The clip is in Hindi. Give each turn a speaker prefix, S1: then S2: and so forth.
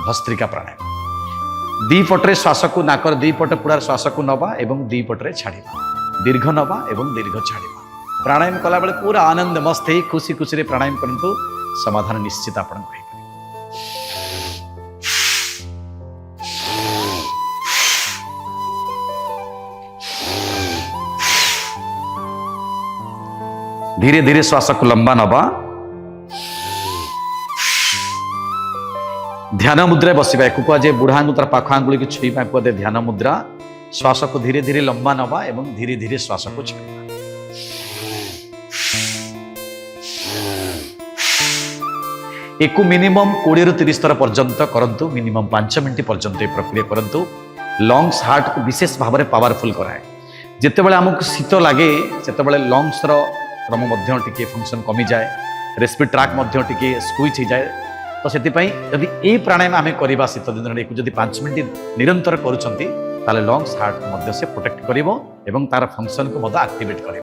S1: भस्त्रिका प्राणायाम दी पटे श्वास को नाकर दी पट पुड़ार श्वास को नवा एवं दी पटे छाड़ा दीर्घ नवा एवं दीर्घ छाड़ा प्राणायाम कला बेले पूरा आनंद मस्त ही खुशी खुशी प्राणायाम करंतु समाधान निश्चित आपण धीरे धीरे श्वास को लंबा नवा ध्यान मुद्रा बसवा एक कहुए बुढ़ा आंगुल पाख आंगुल की छुईवा कहुए ध्यान मुद्रा श्वास को धीरे धीरे लंबा नवा एवं धीरे धीरे श्वास को छाड़ा एक मिनिमम 20 ରୁ 30 थर पर्यंत करंतु मिनिमम 5 मिनट पर्यंत प्रक्रिया करंतु लंग्स हार्ट को विशेष भाव में पावरफुल कराए जिते बड़े आमको शीत लगे से लंग्स क्रम टिके फंक्शन कमी जाए रेस्पिरेटरी ट्रैक टिके स्क्वीज हो जाए तो से यदि प्राणायाम आम करवा शीत दिन जब 5 मिनट निरंतर करुँच लंग्स हार्ट को प्रोटेक्ट कर तार फंक्शन को एक्टिवेट कर।